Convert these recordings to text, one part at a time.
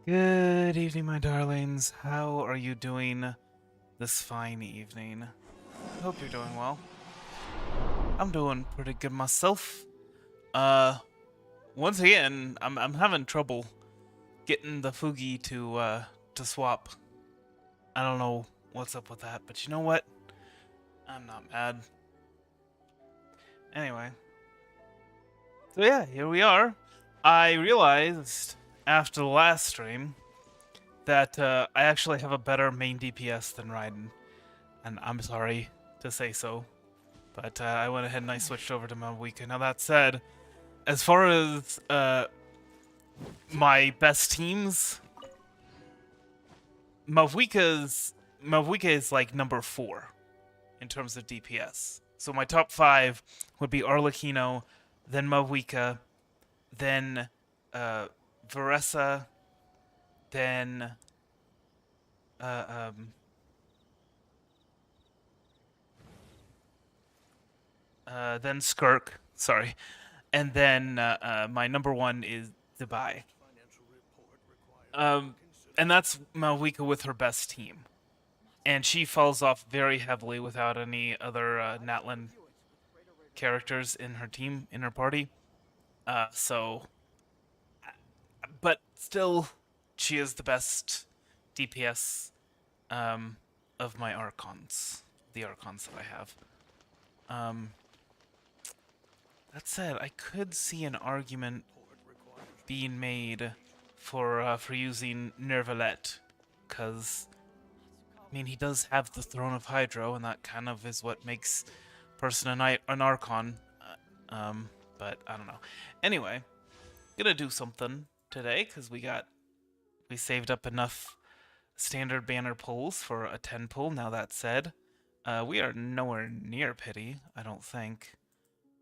Good evening, my darlings. How are you doing this fine evening? Hope you're doing well. I'm doing pretty good myself. Uh, Once again, I'm having trouble getting the Fugi to swap. I don't know what's up with that, but you know what? I'm not mad. Anyway, so yeah, here we are. I realized after the last stream that I actually have a better main DPS than Raiden. And I'm sorry to say so, but I went ahead and I switched over to miHoYo. Now that said, as far as my best teams, miHoYo is like number 4 in terms of DPS. So my top 5 would be Arlecchino, then miHoYo, then Veressa, then uh, um, then Skirk. Sorry. And then my number 1 is Dubai. Um, and that's miHoYo with her best team. And she falls off very heavily without any other Natlan characters in her team, in her party. But still, she is the best DPS of my Archons, the Archons that I have. That said, I could see an argument being made for using Nervalet, because I mean he does have the Throne of Hydro, and that kind of is what makes person an Archon. But I don't know. Anyway, gonna do something today because we saved up enough standard banner pulls for a 10 pull. Now that said, we are nowhere near pity, I don't think.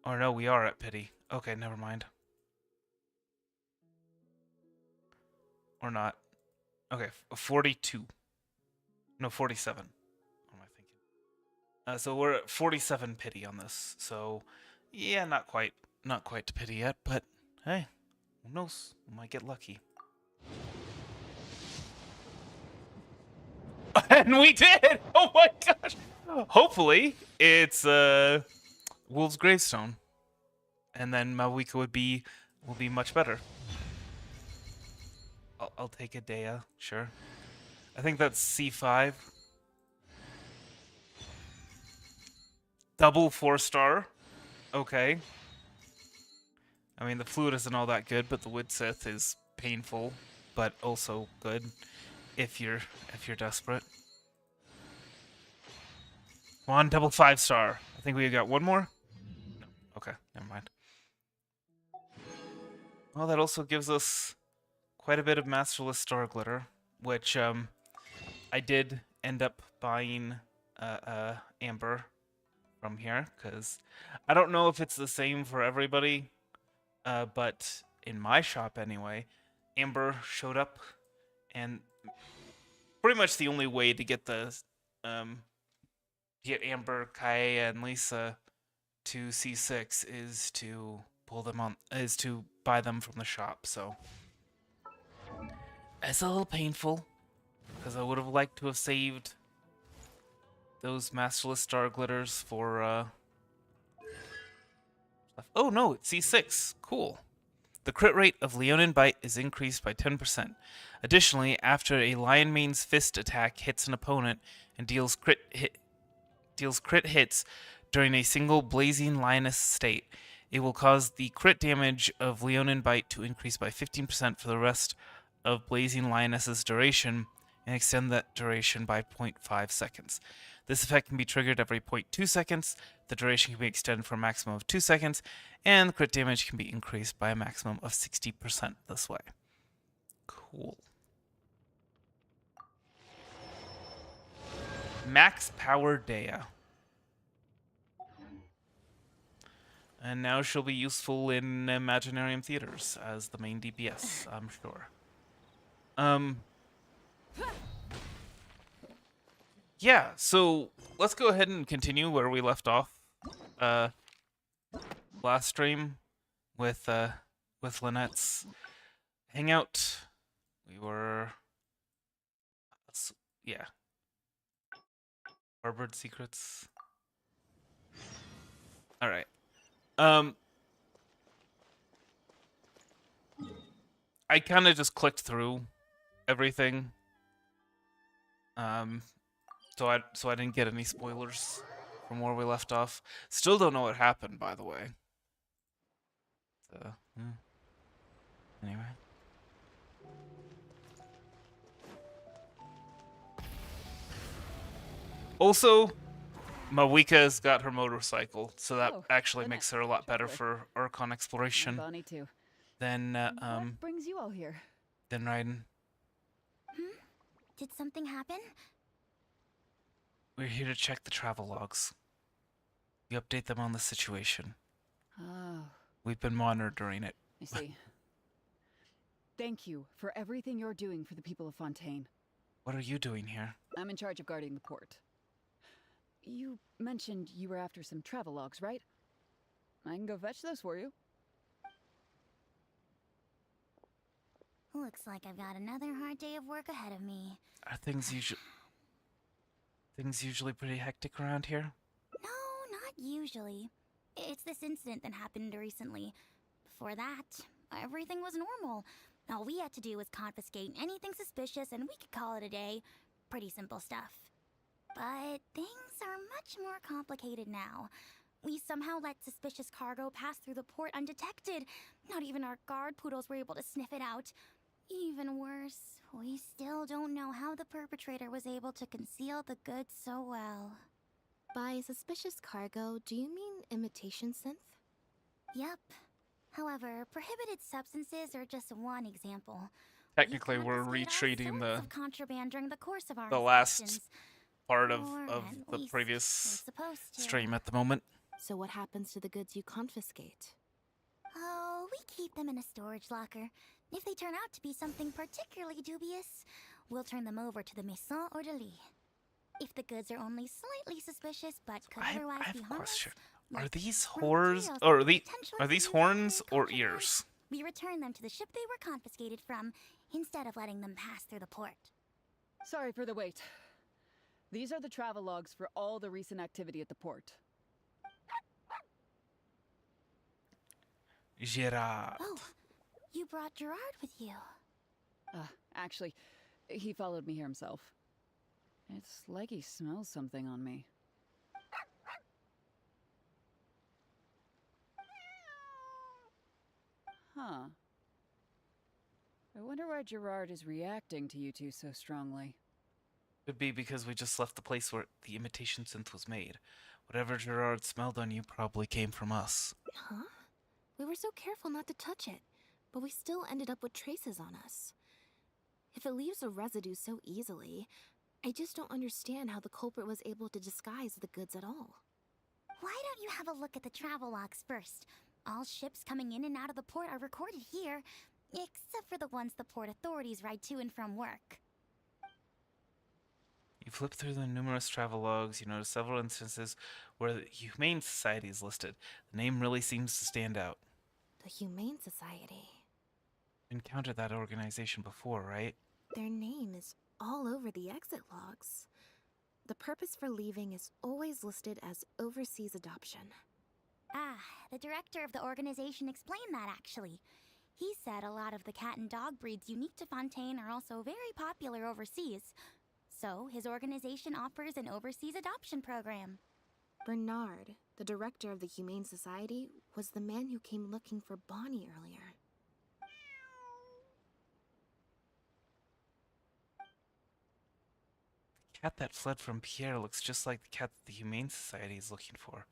Or no, we are at pity. Okay, never mind. Or not. Okay, 42. No, 47. What am I thinking? So we're at 47 pity on this. So, yeah, not quite to pity yet, but hey, who knows? We might get lucky. And we did! Oh my gosh! Hopefully, it's Wolf's Gravestone. And then miHoYo will be much better. I'll take a Dea, sure. I think that's C5. Double 4-star. Okay. I mean, the Fluid isn't all that good, but the Wood Sith is painful, but also good if you're desperate. Come on, double 5-star. I think we got one more? No. Okay, never mind. Well, that also gives us quite a bit of Masterless Star Glitter, which I did end up buying Amber from here, because I don't know if it's the same for everybody, but in my shop anyway, Amber showed up, and pretty much the only way to get the get Amber, Kaeya, and Lisa to C6 is to buy them from the shop. So it's a little painful because I would have liked to have saved those Masterless Star Glitters for oh no, it's C6. Cool. The crit rate of Leonin Bite is increased by 10%. Additionally, after a Lion Mane's Fist attack hits an opponent and deals crit hits during a single Blazing Lioness state, it will cause the crit damage of Leonin Bite to increase by 15% for the rest of Blazing Lioness's duration and extend that duration by 0.5 seconds. This effect can be triggered every 0.2 seconds, the duration can be extended for a maximum of 2 seconds, and the crit damage can be increased by a maximum of 60% this way. Cool. Max Power Dea. And now she'll be useful in Imaginarium Theaters as the main DPS, I'm sure. Yeah, so let's go ahead and continue where we left off last stream with Lynette's hangout. We were... yeah. Harbored secrets. Alright. I kind of just clicked through everything. So I didn't get any spoilers from where we left off. Still don't know what happened, by the way. So, anyway. Also, Mawika's got her motorcycle, so that actually makes her a lot better for Archon exploration. Bonnie too. Than What brings you all here? Than Raiden. Did something happen? We're here to check the travel logs. You update them on the situation. Oh. We've been monitoring it. I see. Thank you for everything you're doing for the people of Fontaine. What are you doing here? I'm in charge of guarding the port. You mentioned you were after some travel logs, right? I can go fetch those for you. Looks like I've got another hard day of work ahead of me. Are things usually pretty hectic around here? No, not usually. It's this incident that happened recently. Before that, everything was normal. All we had to do was confiscate anything suspicious and we could call it a day. Pretty simple stuff. But things are much more complicated now. We somehow let suspicious cargo pass through the port undetected. Not even our guard poodles were able to sniff it out. Even worse, we still don't know how the perpetrator was able to conceal the goods so well. By suspicious cargo, do you mean imitation synth? Yep. However, prohibited substances are just one example. Technically, we're retreating the contraband during the course of our last part of the previous stream at the moment. So what happens to the goods you confiscate? Oh, we keep them in a storage locker. If they turn out to be something particularly dubious, we'll turn them over to the Maison Orderly. If the goods are only slightly suspicious but could otherwise be harmless, I have a question. Are these horns, or are these horns or ears? We return them to the ship they were confiscated from, instead of letting them pass through the port. Sorry for the wait. These are the travel logs for all the recent activity at the port. Gerard. Oh, you brought Gerard with you. Actually, he followed me here himself. It's like he smells something on me. Huh. I wonder why Gerard is reacting to you two so strongly. Could be because we just left the place where the imitation synth was made. Whatever Gerard smelled on you probably came from us. Huh? We were so careful not to touch it, but we still ended up with traces on us. If it leaves a residue so easily, I just don't understand how the culprit was able to disguise the goods at all. Why don't you have a look at the travel logs first? All ships coming in and out of the port are recorded here, except for the ones the port authorities ride to and from work. You flip through the numerous travel logs, you notice several instances where the Humane Society is listed. The name really seems to stand out. The Humane Society. Encountered that organization before, right? Their name is all over the exit logs. The purpose for leaving is always listed as overseas adoption. Ah, the director of the organization explained that actually. He said a lot of the cat and dog breeds unique to Fontaine are also very popular overseas. So, his organization offers an overseas adoption program. Bernard, the director of the Humane Society, was the man who came looking for Bonnie earlier. The cat that fled from Pierre looks just like the cat that the Humane Society is looking for.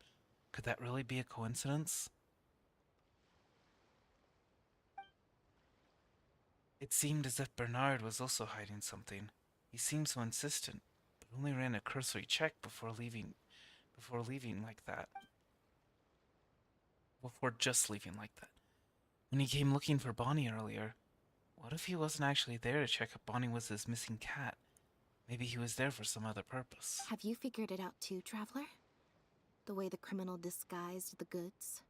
Could that really be a coincidence? It seemed as if Bernard was also hiding something. He seemed so insistent, but only ran a cursory check before leaving like that. Before just leaving like that. When he came looking for Bonnie earlier, what if he wasn't actually there to check if Bonnie was his missing cat? Maybe he was there for some other purpose. Have you figured it out too, Traveler? The way the criminal disguised the goods?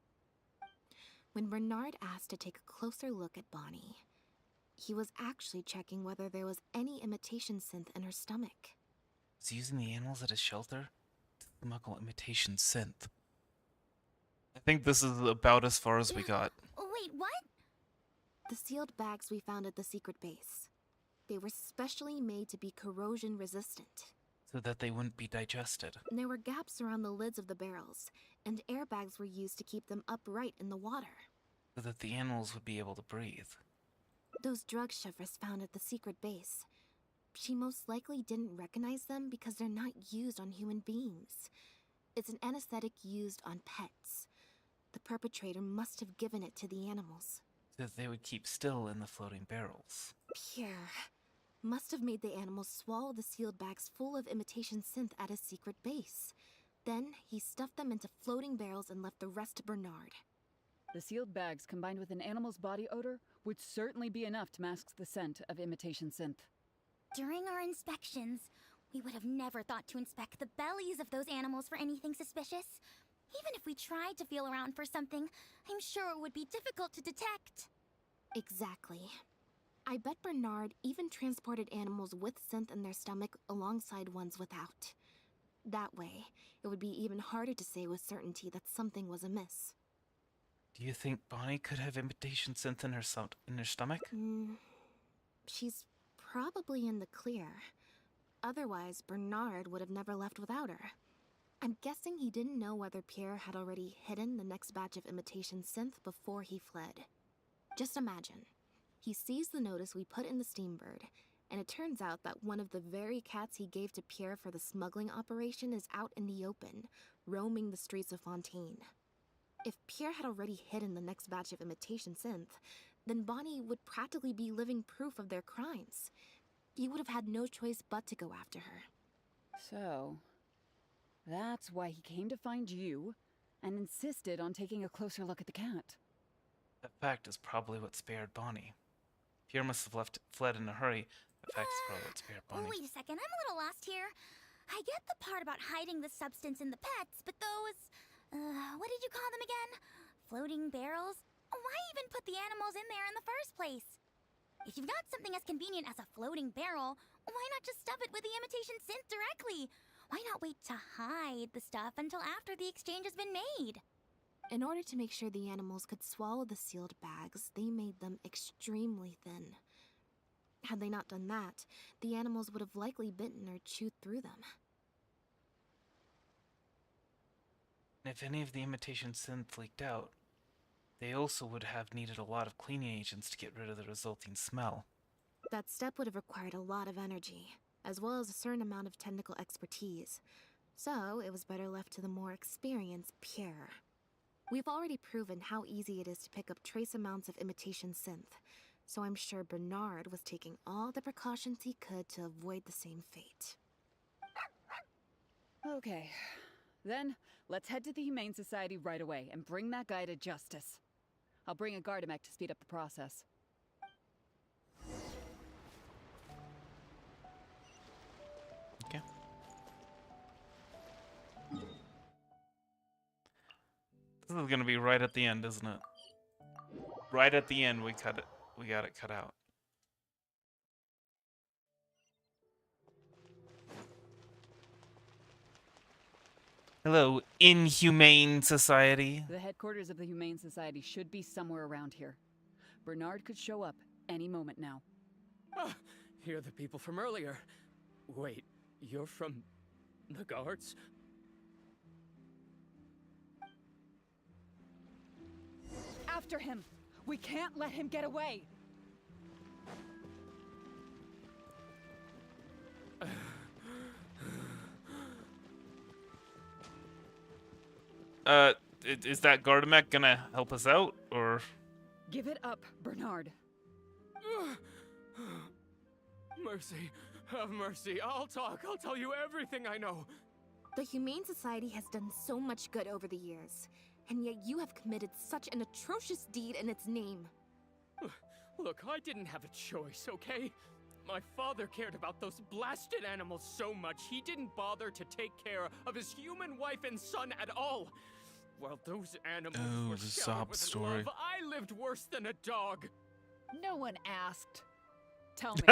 When Bernard asked to take a closer look at Bonnie, He was actually checking whether there was any imitation synth in her stomach. He's using the animals at his shelter to smuggle imitation synth. I think this is about as far as we got. Wait, what? The sealed bags we found at the secret base. They were specially made to be corrosion resistant. So that they wouldn't be digested. There were gaps around the lids of the barrels, and airbags were used to keep them upright in the water. So that the animals would be able to breathe. Those drug Shivers found at the secret base. She most likely didn't recognize them because they're not used on human beings. It's an anesthetic used on pets. The perpetrator must have given it to the animals. So that they would keep still in the floating barrels. Pierre must have made the animals swallow the sealed bags full of imitation synth at his secret base. Then he stuffed them into floating barrels and left the rest to Bernard. The sealed bags combined with an animal's body odor would certainly be enough to mask the scent of imitation synth. During our inspections, we would have never thought to inspect the bellies of those animals for anything suspicious. Even if we tried to feel around for something, I'm sure it would be difficult to detect. Exactly. I bet Bernard even transported animals with synth in their stomach alongside ones without. That way, it would be even harder to say with certainty that something was amiss. Do you think Bonnie could have imitation synth in her stomach? She's probably in the clear. Otherwise, Bernard would have never left without her. I'm guessing he didn't know whether Pierre had already hidden the next batch of imitation synth before he fled. Just imagine. He sees the notice we put in the Steambird, and it turns out that one of the very cats he gave to Pierre for the smuggling operation is out in the open, roaming the streets of Fontaine. If Pierre had already hidden the next batch of imitation synth, then Bonnie would practically be living proof of their crimes. He would have had no choice but to go after her. So, that's why he came to find you and insisted on taking a closer look at the cat. That fact is probably what spared Bonnie. Pierre must have fled in a hurry. That fact is probably what spared Bonnie. Wait a second, I'm a little lost here. I get the part about hiding the substance in the pets, but those... what did you call them again? Floating barrels? Why even put the animals in there in the first place? If you've got something as convenient as a floating barrel, why not just stuff it with the imitation synth directly? Why not wait to hide the stuff until after the exchange has been made? In order to make sure the animals could swallow the sealed bags, they made them extremely thin. Had they not done that, the animals would have likely bitten or chewed through them. And if any of the imitation synth leaked out, they also would have needed a lot of cleaning agents to get rid of the resulting smell. That step would have required a lot of energy, as well as a certain amount of technical expertise. So it was better left to the more experienced Pierre. We've already proven how easy it is to pick up trace amounts of imitation synth, so I'm sure Bernard was taking all the precautions he could to avoid the same fate. Okay, then let's head to the Humane Society right away and bring that guy to justice. I'll bring a Gardamek to speed up the process. Okay. This is gonna be right at the end, isn't it? Right at the end, we got it cut out. Hello, Inhumane Society. The headquarters of the Humane Society should be somewhere around here. Bernard could show up any moment now. Ah, you're the people from earlier. Wait, you're from the guards? After him! We can't let him get away! Is that Gardamek gonna help us out, or? Give it up, Bernard. Mercy, have mercy. I'll talk. I'll tell you everything I know. The Humane Society has done so much good over the years, and yet you have committed such an atrocious deed in its name. Look, I didn't have a choice, okay? My father cared about those blasted animals so much, he didn't bother to take care of his human wife and son at all. While those animals were the showered sob with story. love, I lived worse than a dog. No one asked. Tell me.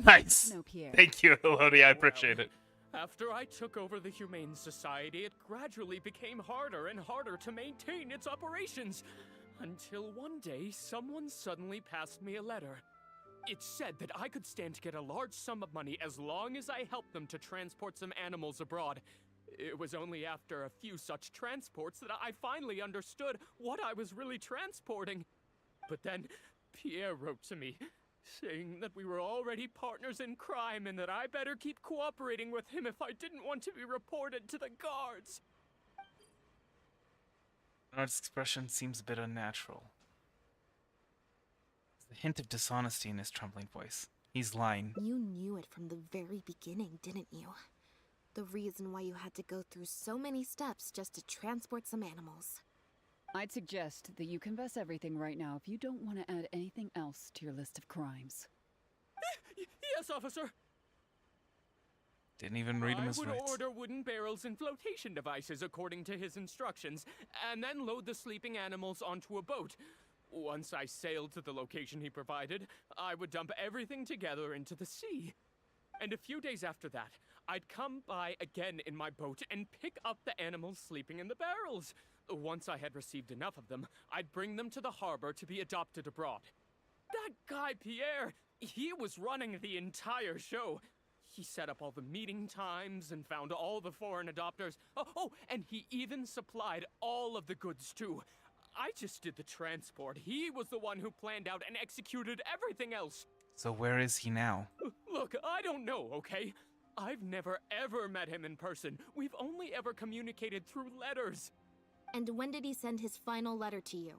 Nice. No, Pierre. Thank you, Elodie. I appreciate it. After I took over the Humane Society, it gradually became harder and harder to maintain its operations. Until one day, someone suddenly passed me a letter. It said that I could stand to get a large sum of money as long as I helped them to transport some animals abroad. It was only after a few such transports that I finally understood what I was really transporting. But then, Pierre wrote to me, saying that we were already partners in crime and that I better keep cooperating with him if I didn't want to be reported to the guards. Bernard's expression seems a bit unnatural. There's a hint of dishonesty in his trembling voice. He's lying. You knew it from the very beginning, didn't you? The reason why you had to go through so many steps just to transport some animals. I'd suggest that you confess everything right now if you don't want to add anything else to your list of crimes. Yes, officer. Didn't even read him his I would rights. order wooden barrels and flotation devices according to his instructions, and then load the sleeping animals onto a boat. Once I sailed to the location he provided, I would dump everything together into the sea. And a few days after that, I'd come by again in my boat and pick up the animals sleeping in the barrels. Once I had received enough of them, I'd bring them to the harbor to be adopted abroad. That guy, Pierre, he was running the entire show. He set up all the meeting times and found all the foreign adopters. Oh, and he even supplied all of the goods, too. I just did the transport. He was the one who planned out and executed everything else. So where is he now? Look, I don't know, okay? I've never ever met him in person. We've only ever communicated through letters. And when did he send his final letter to you?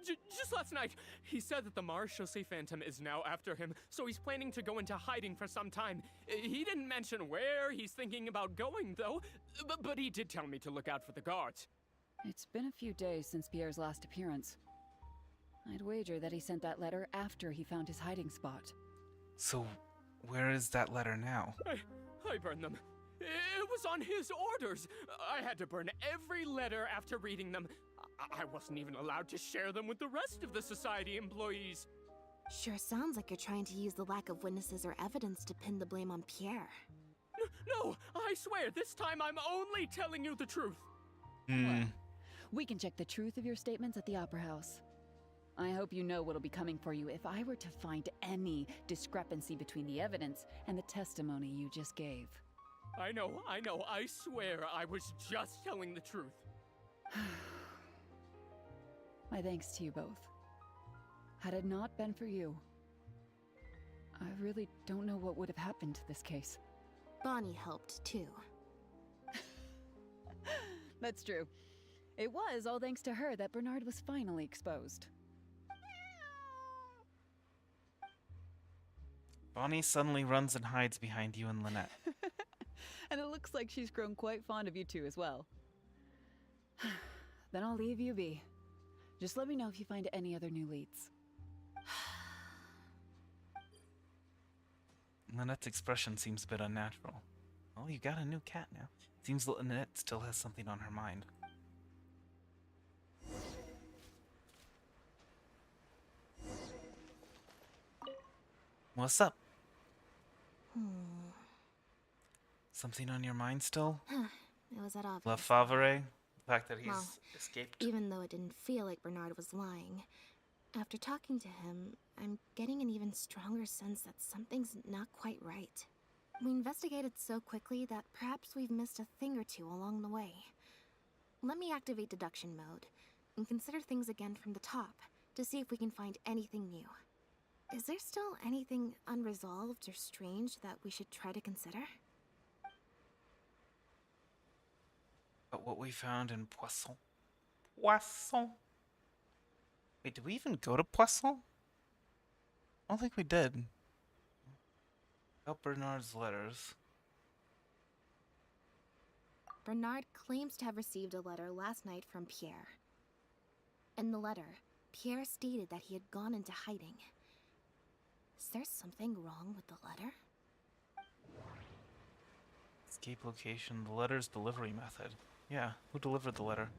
Just last night, he said that the Marechaussee Phantom is now after him, so he's planning to go into hiding for some time. He didn't mention where he's thinking about going, though, but he did tell me to look out for the guards. It's been a few days since Pierre's last appearance. I'd wager that he sent that letter after he found his hiding spot. So where is that letter now? I burned them. It was on his orders. I had to burn every letter after reading them. I wasn't even allowed to share them with the rest of the society employees. Sure sounds like you're trying to use the lack of witnesses or evidence to pin the blame on Pierre. No, I swear, this time I'm only telling you the truth. Well, we can check the truth of your statements at the Opera House. I hope you know what'll be coming for you if I were to find any discrepancy between the evidence and the testimony you just gave. I know, I swear I was just telling the truth. My thanks to you both. Had it not been for you, I really don't know what would have happened to this case. Bonnie helped, too. That's true. It was all thanks to her that Bernard was finally exposed. Bonnie suddenly runs and hides behind you and Lynette. And it looks like she's grown quite fond of you two as well. Then I'll leave you be. Just let me know if you find any other new leads. Lynette's expression seems a bit unnatural. Well, you got a new cat now. Seems Lynette still has something on her mind. What's up? Something on your mind still? It was that obvious. La Favre? The fact that he's Well, escaped? Even though it didn't feel like Bernard was lying, after talking to him, I'm getting an even stronger sense that something's not quite right. We investigated so quickly that perhaps we've missed a thing or two along the way. Let me activate deduction mode and consider things again from the top to see if we can find anything new. Is there still anything unresolved or strange that we should try to consider? But what we found in Poisson? Poisson? Wait, did we even go to Poisson? I don't think we did. About Bernard's letters. Bernard claims to have received a letter last night from Pierre. In the letter, Pierre stated that he had gone into hiding. Is there something wrong with the letter? Escape location, the letter's delivery method. Yeah, who delivered the letter?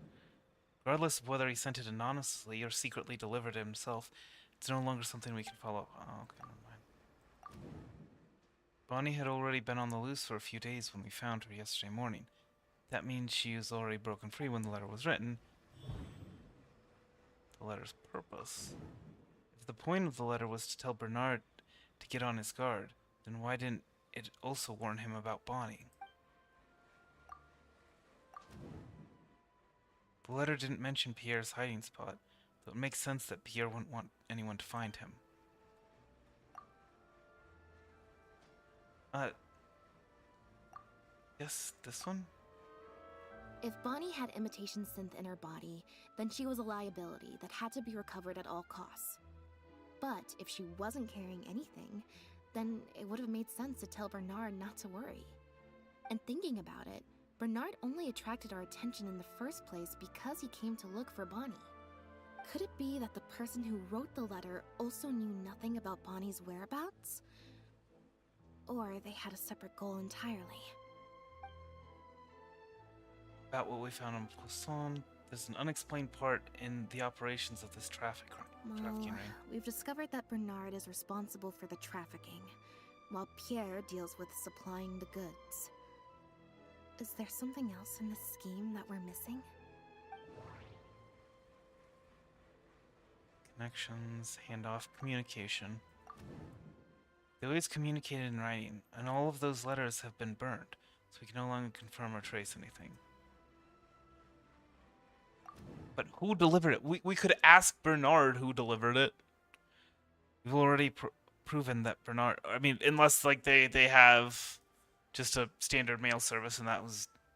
Regardless of whether he sent it anonymously or secretly delivered it himself, it's no longer something we can follow. Oh, okay, never mind. Bonnie had already been on the loose for a few days when we found her yesterday morning. That means she was already broken free when the letter was written. The letter's purpose. If the point of the letter was to tell Bernard to get on his guard, then why didn't it also warn him about Bonnie? The letter didn't mention Pierre's hiding spot, so it makes sense that Pierre wouldn't want anyone to find him. Yes, this one? If Bonnie had imitation synth in her body, then she was a liability that had to be recovered at all costs. But if she wasn't carrying anything, then it would have made sense to tell Bernard not to worry. And thinking about it, Bernard only attracted our attention in the first place because he came to look for Bonnie. Could it be that the person who wrote the letter also knew nothing about Bonnie's whereabouts? Or they had a separate goal entirely? About what we found in Poisson, there's an unexplained part in the operations of this trafficking ring. We've discovered that Bernard is responsible for the trafficking, while Pierre deals with supplying the goods. Is there something else in this scheme that we're missing? Connections, handoff, communication. They always communicated in writing, and all of those letters have been burned, so we can no longer confirm or trace anything. But who delivered it? We could ask Bernard who delivered it. We've already proven that Bernard... I mean, unless like they have just a standard mail service and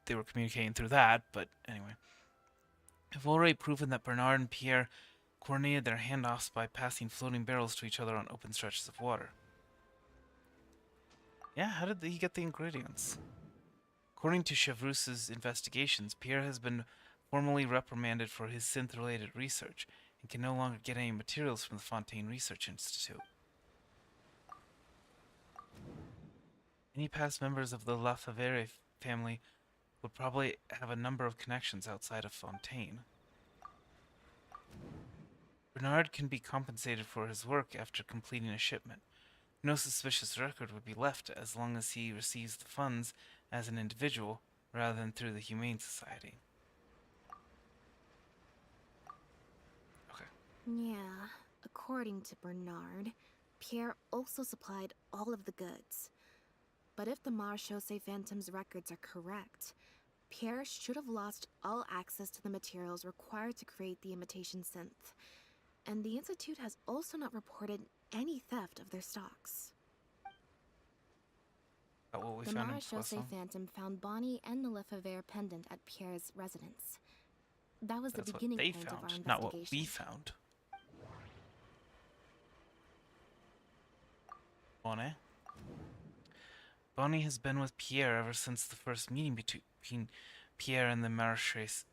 they were communicating through that, but anyway. We've already proven that Bernard and Pierre coordinated their handoffs by passing floating barrels to each other on open stretches of water. Yeah, how did he get the ingredients? According to Chevreus's investigations, Pierre has been formally reprimanded for his synth-related research and can no longer get any materials from the Fontaine Research Institute. Any past members of the Lafavere family would probably have a number of connections outside of Fontaine. Bernard can be compensated for his work after completing a shipment. No suspicious record would be left as long as he receives the funds as an individual rather than through the Humane Society. Okay. Yeah, according to Bernard, Pierre also supplied all of the goods. But if the miHoYo Phantom's records are correct, Pierre should have lost all access to the materials required to create the imitation synth. And the Institute has also not reported any theft of their stocks. What we The found in miHoYo Poisson? Phantom found Bonnie and the Lefebvre pendant at Pierre's residence. That was That's the what beginning they point of our found, investigation. not what we found. Bonnie has been with Pierre ever since the first meeting between Pierre and the miHoYo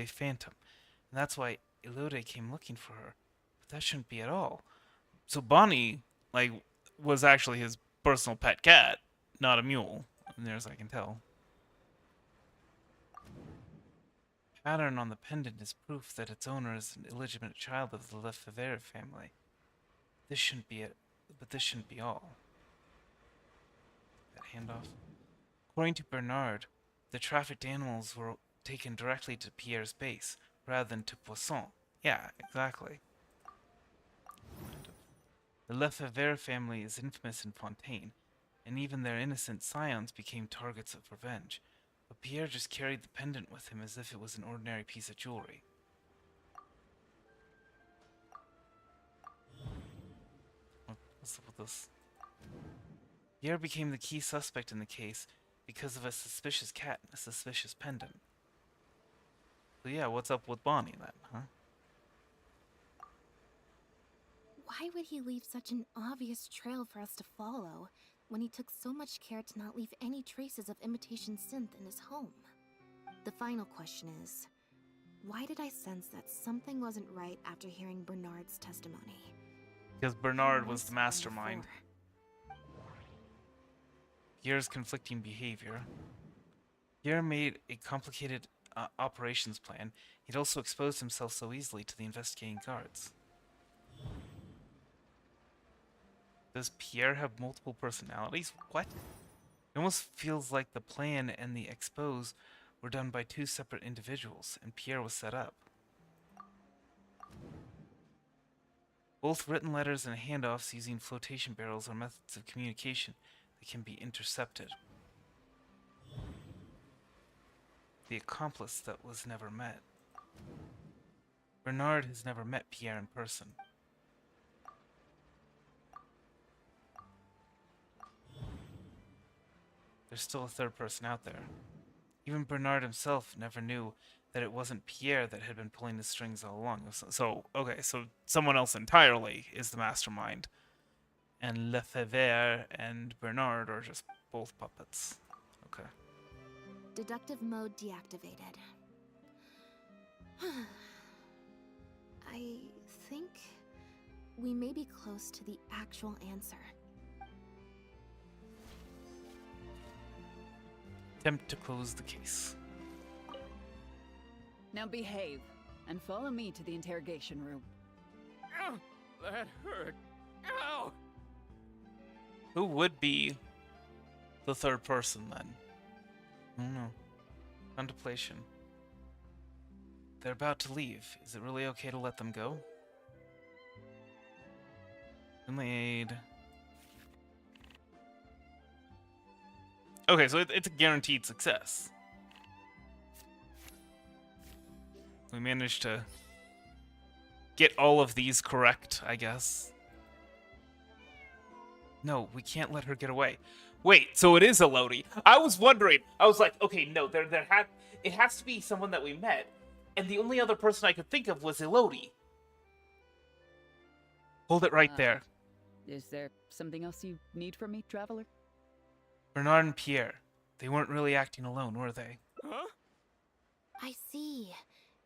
Phantom. And that's why Elode came looking for her. But that shouldn't be at all. So Bonnie, like, was actually his personal pet cat, not a mule, as near as I can tell. The pattern on the pendant is proof that its owner is an illegitimate child of the Lefebvre family. This shouldn't be it, but this shouldn't be all. That handoff. According to Bernard, the trafficked animals were taken directly to Pierre's base, rather than to Poisson. Yeah, exactly. The Lefebvre family is infamous in Fontaine, and even their innocent scions became targets of revenge. But Pierre just carried the pendant with him as if it was an ordinary piece of jewelry. What's up with this? Pierre became the key suspect in the case because of a suspicious cat and a suspicious pendant. So yeah, what's up with Bonnie then, huh? Why would he leave such an obvious trail for us to follow, when he took so much care to not leave any traces of imitation synth in his home? The final question is, why did I sense that something wasn't right after hearing Bernard's testimony? Because Bernard was the mastermind. Pierre's conflicting behavior. Pierre made a complicated operations plan. He'd also exposed himself so easily to the investigating guards. Does Pierre have multiple personalities? What? It almost feels like the plan and the expose were done by two separate individuals, and Pierre was set up. Both written letters and handoffs using flotation barrels are methods of communication that can be intercepted. The accomplice that was never met. Bernard has never met Pierre in person. There's still a third person out there. Even Bernard himself never knew that it wasn't Pierre that had been pulling the strings all along. Okay, so someone else entirely is the mastermind. And Lefebvre and Bernard are just both puppets. Okay. Deductive mode deactivated. I think we may be close to the actual answer. Attempt to close the case. Now behave, and follow me to the interrogation room. Ow, that hurt. Ow! Who would be the third person then? I don't know. Contemplation. They're about to leave. Is it really okay to let them go? Friendly aid. Okay, so it's a guaranteed success. We managed to get all of these correct, I guess. No, we can't let her get away. Wait, so it is Elodie. I was wondering. I was like, okay, no, it has to be someone that we met, and the only other person I could think of was Elodie. Hold it right there. Is there something else you need from me, traveler? Bernard and Pierre. They weren't really acting alone, were they? Huh? I see.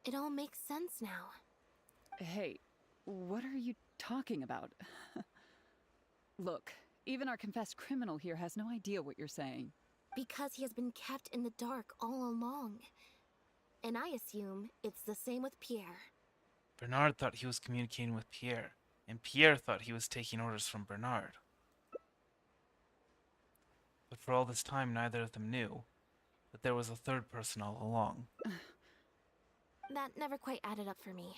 It all makes sense now. Hey, what are you talking about? Look, even our confessed criminal here has no idea what you're saying. Because he has been kept in the dark all along. And I assume it's the same with Pierre. Bernard thought he was communicating with Pierre, and Pierre thought he was taking orders from Bernard. But for all this time, neither of them knew that there was a third person all along. That never quite added up for me.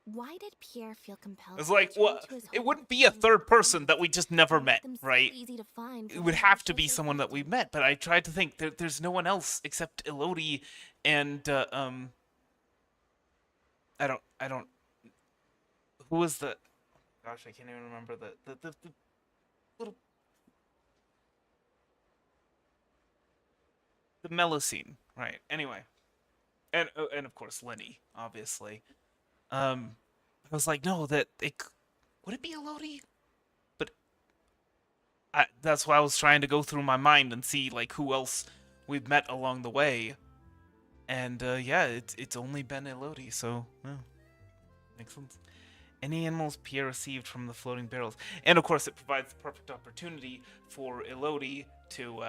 Why did Pierre feel compelled It's to like, return what? to his It home wouldn't be a third person that we just never and met, make them so right? easy to find It from would the have to be social someone that we media? met, but I tried to think. There's no one else except Elodie and, I don't... Who was the... Gosh, I can't even remember the little... The Melusine, right. Anyway. And of course, Lenny, obviously. I was like, no, would it be Elodie? But that's why I was trying to go through my mind and see, like, who else we've met along the way. And, yeah, it's only been Elodie, so, yeah. Makes sense. Any animals Pierre received from the floating barrels. And, of course, it provides the perfect opportunity for Elodie to,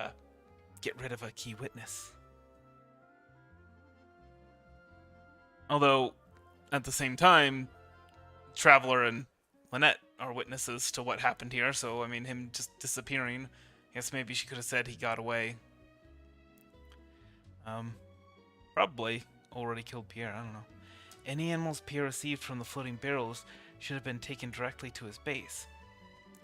get rid of a key witness. Although, at the same time, Traveler and Lynette are witnesses to what happened here, so, I mean, him just disappearing, I guess maybe she could have said he got away. Probably already killed Pierre, I don't know. Any animals Pierre received from the floating barrels should have been taken directly to his base.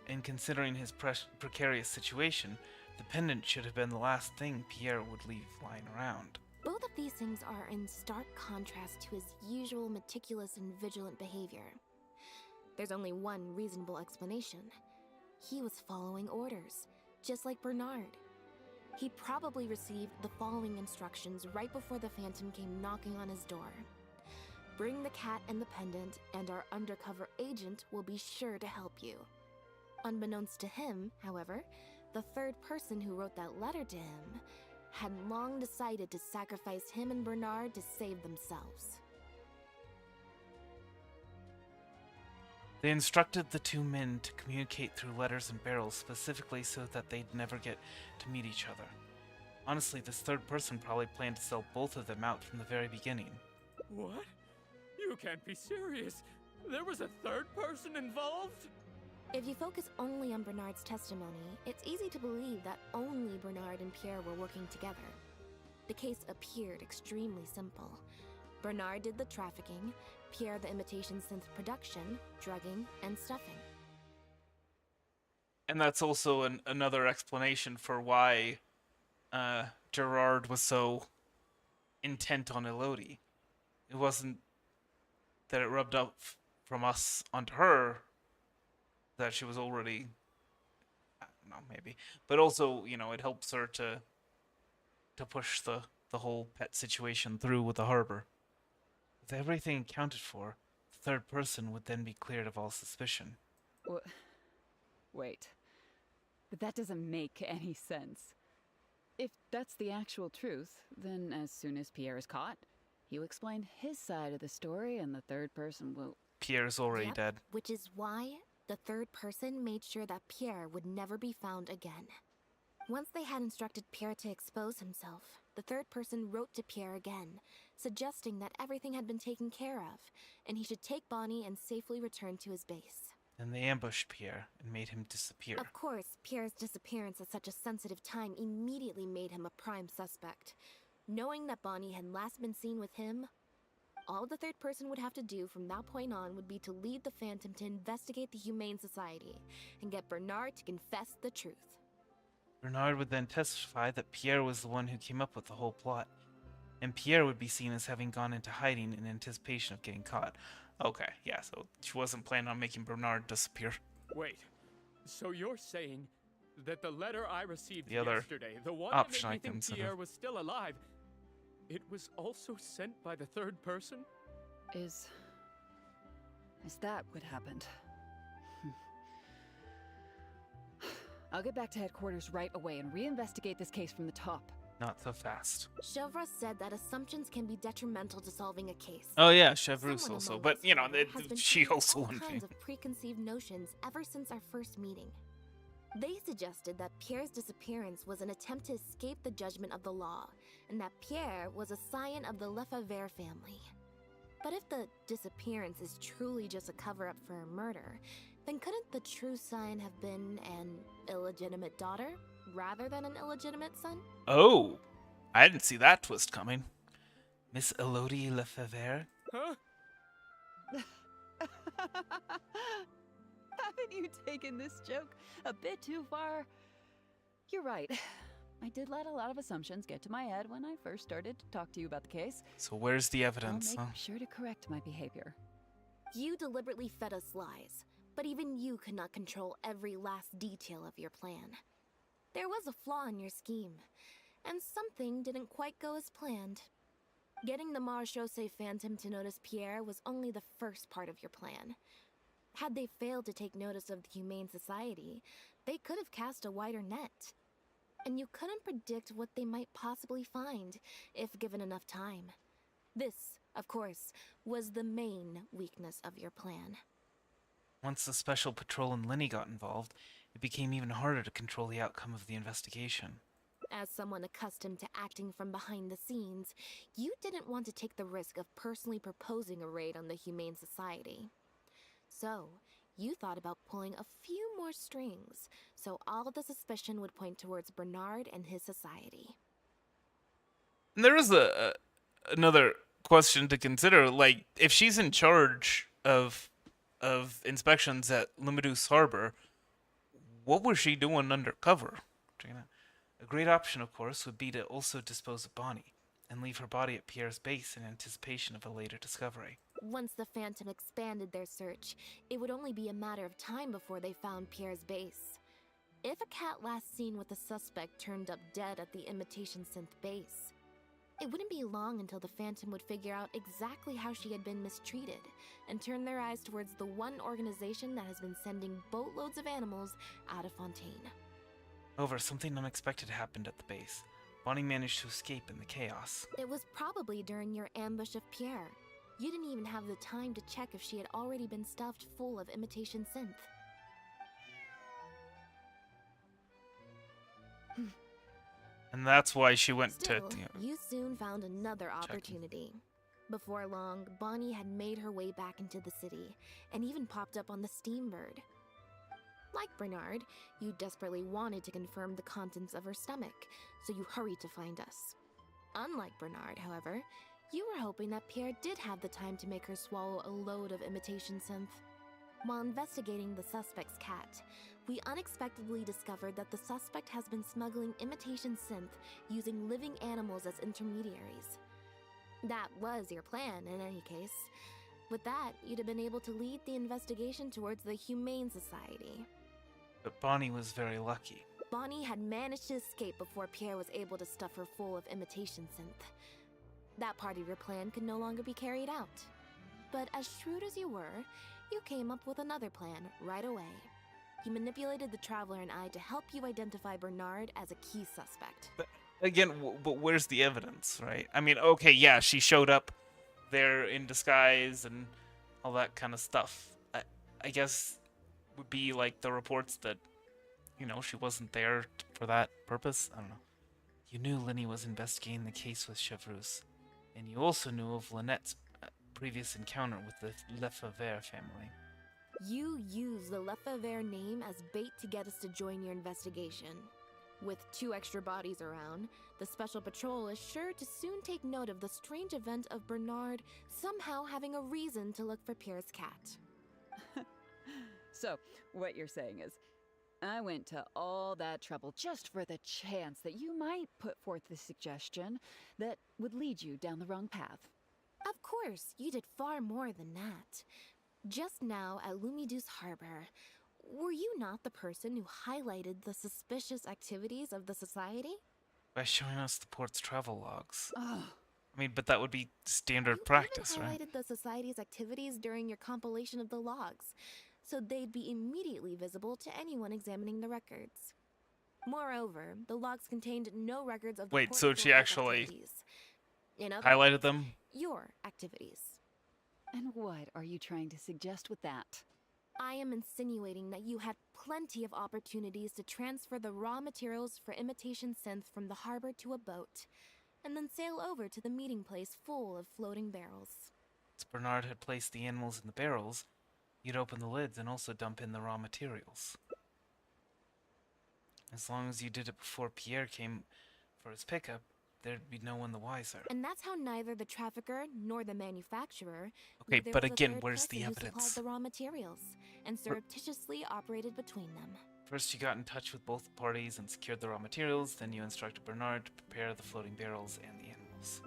And considering his precarious situation, the pendant should have been the last thing Pierre would leave lying around. Both of these things are in stark contrast to his usual meticulous and vigilant behavior. There's only one reasonable explanation. He was following orders, just like Bernard. He probably received the following instructions right before the Phantom came knocking on his door. Bring the cat and the pendant, and our undercover agent will be sure to help you. Unbeknownst to him, however, the third person who wrote that letter to him had long decided to sacrifice him and Bernard to save themselves. They instructed the two men to communicate through letters and barrels specifically so that they'd never get to meet each other. Honestly, this third person probably planned to sell both of them out from the very beginning. What? You can't be serious. There was a third person involved? If you focus only on Bernard's testimony, it's easy to believe that only Bernard and Pierre were working together. The case appeared extremely simple. Bernard did the trafficking, Pierre the imitation synth production, drugging, and stuffing. And that's also another explanation for why Gerard was so intent on Elodie. It wasn't that it rubbed off from us onto her, that she was already, I don't know, maybe, but also, you know, it helps her to push the whole pet situation through with the harbor. With everything accounted for, the third person would then be cleared of all suspicion. Wait. But that doesn't make any sense. If that's the actual truth, then as soon as Pierre is caught, he'll explain his side of the story and the third person will... Pierre's already dead. Which is why the third person made sure that Pierre would never be found again. Once they had instructed Pierre to expose himself, the third person wrote to Pierre again, suggesting that everything had been taken care of, and he should take Bonnie and safely return to his base. Then they ambushed Pierre and made him disappear. Of course, Pierre's disappearance at such a sensitive time immediately made him a prime suspect. Knowing that Bonnie had last been seen with him, all the third person would have to do from that point on would be to lead the Phantom to investigate the Humane Society and get Bernard to confess the truth. Bernard would then testify that Pierre was the one who came up with the whole plot, and Pierre would be seen as having gone into hiding in anticipation of getting caught. Okay, yeah, so she wasn't planning on making Bernard disappear. Wait, so you're saying that the letter I received The other yesterday, the one option that I made me think considered. Pierre was still alive, it was also sent by the third person? Is that what happened? I'll get back to headquarters right away and reinvestigate this case from the top. Not so fast. Chevreuse said that assumptions can be detrimental to solving a case. Oh yeah, Chevreuse Someone also, among but us, you know, however, has been she feeling also all wouldn't be. kinds of preconceived notions ever since our first meeting. They suggested that Pierre's disappearance was an attempt to escape the judgment of the law, and that Pierre was a scion of the Lefebvre family. But if the disappearance is truly just a cover-up for a murder, then couldn't the true scion have been an illegitimate daughter, rather than an illegitimate son? Oh, I didn't see that twist coming. Miss Elodie Lefebvre? Huh? Haven't you taken this joke a bit too far? You're right. I did let a lot of assumptions get to my head when I first started to talk to you about the case. So where's the evidence? I'll make sure to correct my behavior. You deliberately fed us lies, but even you could not control every last detail of your plan. There was a flaw in your scheme, and something didn't quite go as planned. Getting the Marechaussee Phantom to notice Pierre was only the first part of your plan. Had they failed to take notice of the Humane Society, they could have cast a wider net. And you couldn't predict what they might possibly find, if given enough time. This, of course, was the main weakness of your plan. Once the Special Patrol and Lenny got involved, it became even harder to control the outcome of the investigation. As someone accustomed to acting from behind the scenes, you didn't want to take the risk of personally proposing a raid on the Humane Society. So, you thought about pulling a few more strings, so all the suspicion would point towards Bernard and his society. And there is another question to consider. Like, if she's in charge of inspections at Limidus Harbor, what was she doing undercover? A great option, of course, would be to also dispose of Bonnie and leave her body at Pierre's base in anticipation of a later discovery. Once the Phantom expanded their search, it would only be a matter of time before they found Pierre's base. If a cat last seen with the suspect turned up dead at the imitation synth base, it wouldn't be long until the Phantom would figure out exactly how she had been mistreated and turn their eyes towards the one organization that has been sending boatloads of animals out of Fontaine. However, something unexpected happened at the base. Bonnie managed to escape in the chaos. It was probably during your ambush of Pierre. You didn't even have the time to check if she had already been stuffed full of imitation synth. And that's why she went Still, to... you soon found another opportunity. Before long, Bonnie had made her way back into the city, and even popped up on the Steambird. Like Bernard, you desperately wanted to confirm the contents of her stomach, so you hurried to find us. Unlike Bernard, however, you were hoping that Pierre did have the time to make her swallow a load of imitation synth. While investigating the suspect's cat, we unexpectedly discovered that the suspect has been smuggling imitation synth using living animals as intermediaries. That was your plan, in any case. With that, you'd have been able to lead the investigation towards the Humane Society. But Bonnie was very lucky. Bonnie had managed to escape before Pierre was able to stuff her full of imitation synth. That part of your plan could no longer be carried out. But as shrewd as you were, you came up with another plan right away. You manipulated the Traveler and I to help you identify Bernard as a key suspect. But again, but where's the evidence, right? I mean, okay, yeah, she showed up there in disguise and all that kind of stuff. I guess would be like the reports that, she wasn't there for that purpose. I don't know. You knew Linny was investigating the case with Chevreuse, and you also knew of Lynette's previous encounter with the Lefebvre family. You used the Lefebvre name as bait to get us to join your investigation. With 2 extra bodies around, the Special Patrol is sure to soon take note of the strange event of Bernard somehow having a reason to look for Pierre's cat. So, what you're saying is, I went to all that trouble just for the chance that you might put forth the suggestion that would lead you down the wrong path. Of course, you did far more than that. Just now at Lumidu's harbor, were you not the person who highlighted the suspicious activities of the society? By showing us the port's travel logs. Oh, I mean, but that would be standard You practice, even right? highlighted the society's activities during your compilation of the logs, so they'd be immediately visible to anyone examining the records. Moreover, the logs contained no records of the Wait, port's so she work actually activities. In other Highlighted words, them? your activities. and what are you trying to suggest with that? I am insinuating that you had plenty of opportunities to transfer the raw materials for imitation synth from the harbor to a boat, and then sail over to the meeting place full of floating barrels. Once Bernard had placed the animals in the barrels, you'd open the lids and also dump in the raw materials. As long as you did it before Pierre came for his pickup, there'd be no one the wiser. And that's how neither the trafficker nor the manufacturer Okay, knew there but was a again, third where's person the who evidence? supplied the raw materials and surreptitiously operated between them. First, you got in touch with both parties and secured the raw materials, then you instructed Bernard to prepare the floating barrels and the animals.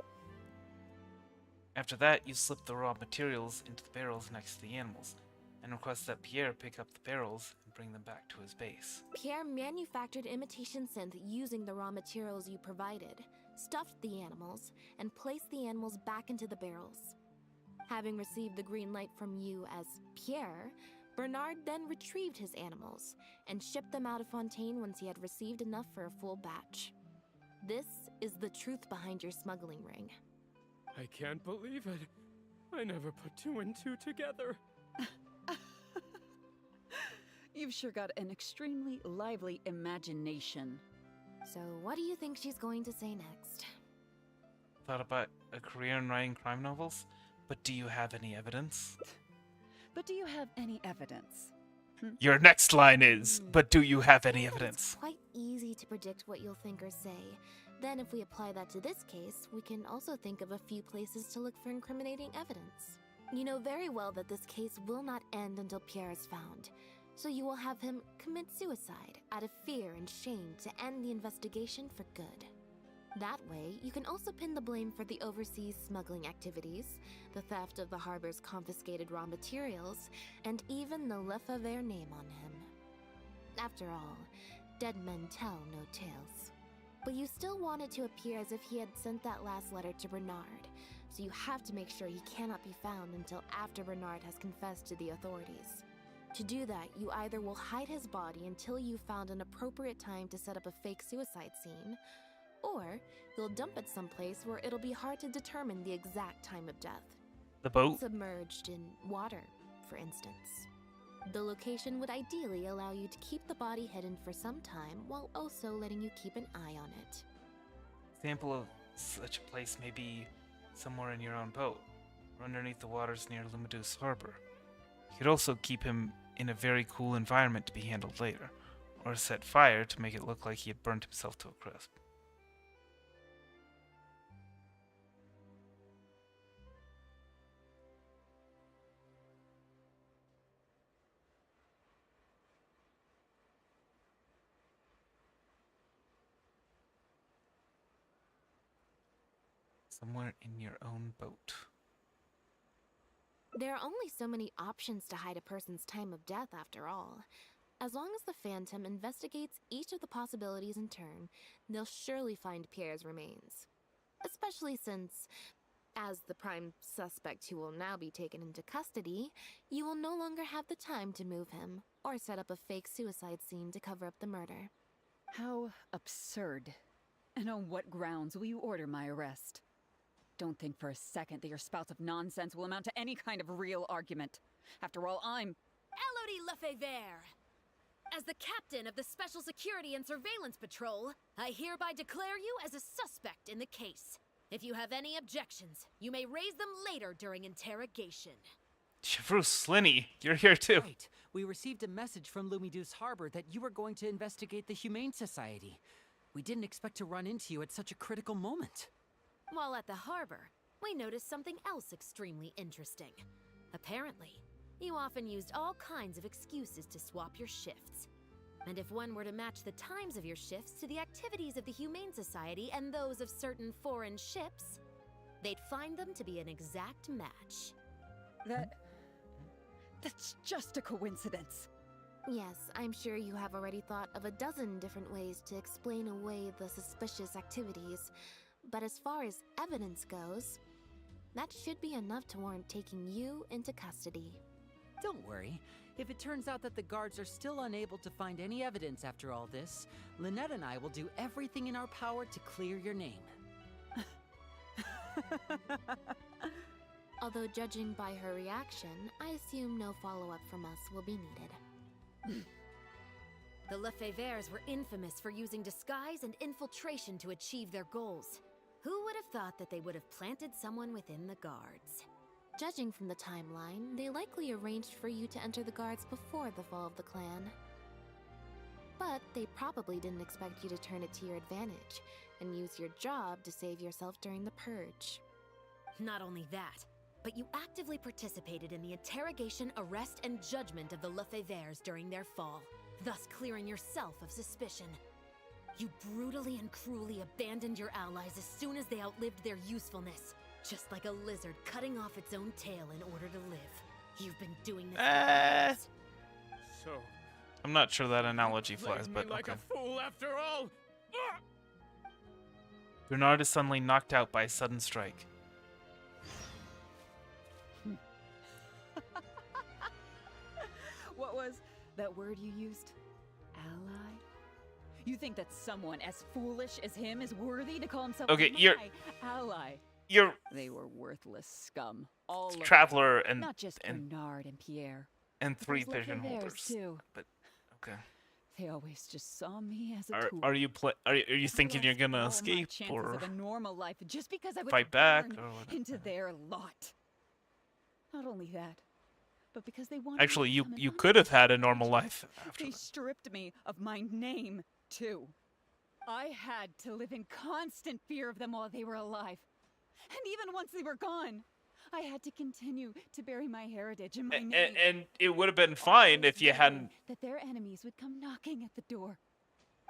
After that, you slipped the raw materials into the barrels next to the animals, and request that Pierre pick up the barrels and bring them back to his base. Pierre manufactured imitation synth using the raw materials you provided, stuffed the animals, and placed the animals back into the barrels. Having received the green light from you as Pierre, Bernard then retrieved his animals and shipped them out of Fontaine once he had received enough for a full batch. This is the truth behind your smuggling ring. I can't believe it. I never put 2 and 2 together. You've sure got an extremely lively imagination. So what do you think she's going to say next? Thought about a career in writing crime novels? But do you have any evidence? But do you have any evidence? Your next line is, but do you have any I think that evidence? It's quite easy to predict what you'll think or say. Then if we apply that to this case, we can also think of a few places to look for incriminating evidence. You know very well that this case will not end until Pierre is found, so you will have him commit suicide out of fear and shame to end the investigation for good. That way, you can also pin the blame for the overseas smuggling activities, the theft of the harbor's confiscated raw materials, and even the Lefebvre name on him. After all, dead men tell no tales. But you still want it to appear as if he had sent that last letter to Bernard, so you have to make sure he cannot be found until after Bernard has confessed to the authorities. To do that, you either will hide his body until you've found an appropriate time to set up a fake suicide scene, or you'll dump it someplace where it'll be hard to determine the exact time of death. The boat? Submerged in water, for instance. The location would ideally allow you to keep the body hidden for some time while also letting you keep an eye on it. Example of such a place may be somewhere in your own boat, or underneath the waters near Lumidu's harbor. You could also keep him in a very cool environment to be handled later, or set fire to make it look like he had burnt himself to a crisp. Somewhere in your own boat. There are only so many options to hide a person's time of death, after all. As long as the Phantom investigates each of the possibilities in turn, they'll surely find Pierre's remains. Especially since, as the prime suspect who will now be taken into custody, you will no longer have the time to move him, or set up a fake suicide scene to cover up the murder. How absurd. And on what grounds will you order my arrest? Don't think for a second that your spouts of nonsense will amount to any kind of real argument. After all, I'm... Elodie Lefebvre! As the captain of the Special Security and Surveillance Patrol, I hereby declare you as a suspect in the case. If you have any objections, you may raise them later during interrogation. Bruce Slinny, you're here too. Right. We received a message from Lumiduce Harbor that you were going to investigate the Humane Society. We didn't expect to run into you at such a critical moment. While at the harbor, we noticed something else extremely interesting. Apparently, you often used all kinds of excuses to swap your shifts. And if one were to match the times of your shifts to the activities of the Humane Society and those of certain foreign ships, they'd find them to be an exact match. That's just a coincidence. Yes, I'm sure you have already thought of a dozen different ways to explain away the suspicious activities. But as far as evidence goes, that should be enough to warrant taking you into custody. Don't worry. If it turns out that the guards are still unable to find any evidence after all this, Lynette and I will do everything in our power to clear your name. Although judging by her reaction, I assume no follow-up from us will be needed. The Lefebvres were infamous for using disguise and infiltration to achieve their goals. Who would have thought that they would have planted someone within the guards? Judging from the timeline, they likely arranged for you to enter the guards before the fall of the clan. But they probably didn't expect you to turn it to your advantage and use your job to save yourself during the purge. Not only that, but you actively participated in the interrogation, arrest, and judgment of the Lefebvres during their fall, thus clearing yourself of suspicion. You brutally and cruelly abandoned your allies as soon as they outlived their usefulness, just like a lizard cutting off its own tail in order to live. You've been doing this for years. So, I'm not sure that analogy played flies, me but like okay. a fool after all. Bernard is suddenly knocked out by a sudden strike. What was that word you used? Ally? You think that someone as foolish as him is worthy to call himself Okay, my you're- ally? You're They were worthless scum. All of them. Traveler and Not just Bernard and Pierre. and but three those vision Lefebvres, holders. too. But okay, They always just saw me as a tool. are you thinking you're gonna Lost all my escape chances or of a normal life just because I was fight back born or what? into their lot? Not only that, but because they wanted Actually, me to you become an you could have had a normal unjust. life after They that. stripped me of my name, too. I had to live in constant fear of them while they were alive. And even once they were gone, I had to continue to bury my heritage and my name. And it would have been fine if you knowing hadn't that their enemies would come knocking at the door.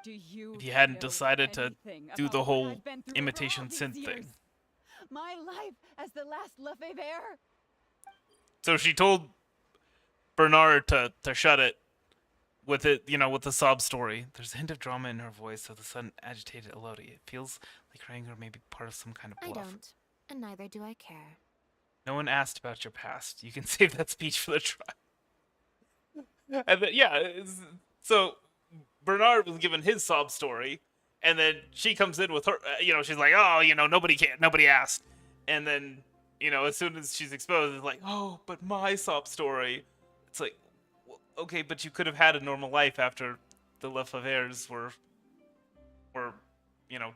Do you If you hadn't know decided to anything do about the what whole I've been through imitation over all these synth years? thing. My life as the last Lefebvre? So she told Bernard to shut it with it, with the sob story. There's a hint of drama in her voice, so the sudden agitated Elodie. It feels like her anger may be part of some kind of I bluff. don't, and neither do I care. No one asked about your past. You can save that speech for the trial. And then, so Bernard was given his sob story, and then she comes in with her, she's like, oh, nobody asked. And then, as soon as she's exposed, it's like, oh, but my sob story. It's like, well, okay, but you could have had a normal life after the Lefebvres were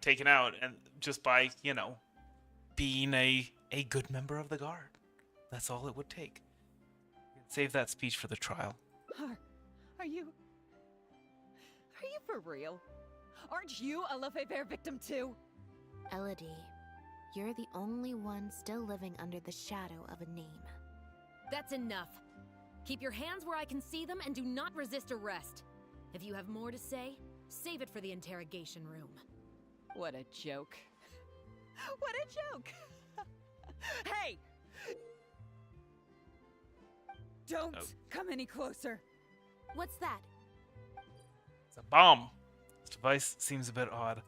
taken out, and just by, being a good member of the guard. That's all it would take. Save that speech for the trial. Are you for real? Aren't you a Lefebvre victim too? Elodie, you're the only one still living under the shadow of a name. That's enough. Keep your hands where I can see them and do not resist arrest. If you have more to say, save it for the interrogation room. What a joke. What a joke! Hey! Don't come any closer. What's that? It's a bomb. This device seems a bit odd.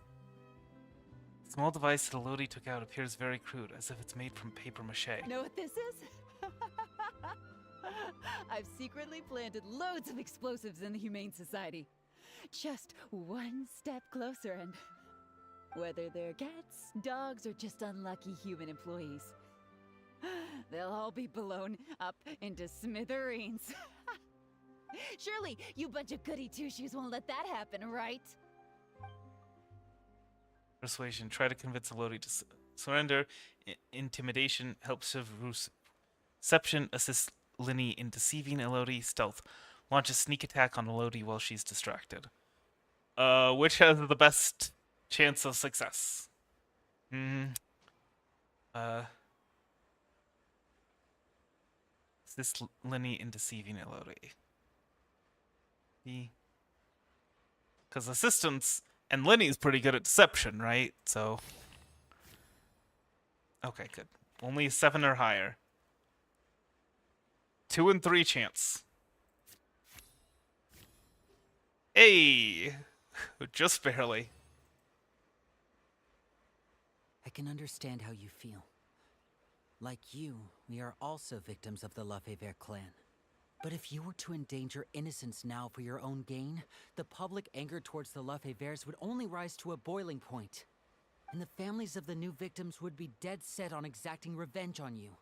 The small device that Elodie took out appears very crude, as if it's made from paper mache. Know what this is? I've secretly planted loads of explosives in the Humane Society. Just one step closer and... whether they're cats, dogs, or just unlucky human employees, they'll all be blown up into smithereens. Surely, you bunch of goody two-shoes won't let that happen, right? Persuasion. Try to convince Elodie to surrender. Intimidation helps Chevreuse. Deception assists Linny in deceiving Elodie. Stealth. Launch a sneak attack on Elodie while she's distracted. Which has the best chance of success? Assist Linny in deceiving Elodie. Because assistance and Linny's pretty good at deception, right? So, okay, good. Only 7 or higher. 2 and 3 chance. Hey, just barely. I can understand how you feel. Like you, we are also victims of the Lefebvre clan. But if you were to endanger innocence now for your own gain, the public anger towards the Lefebvres would only rise to a boiling point. And the families of the new victims would be dead set on exacting revenge on you.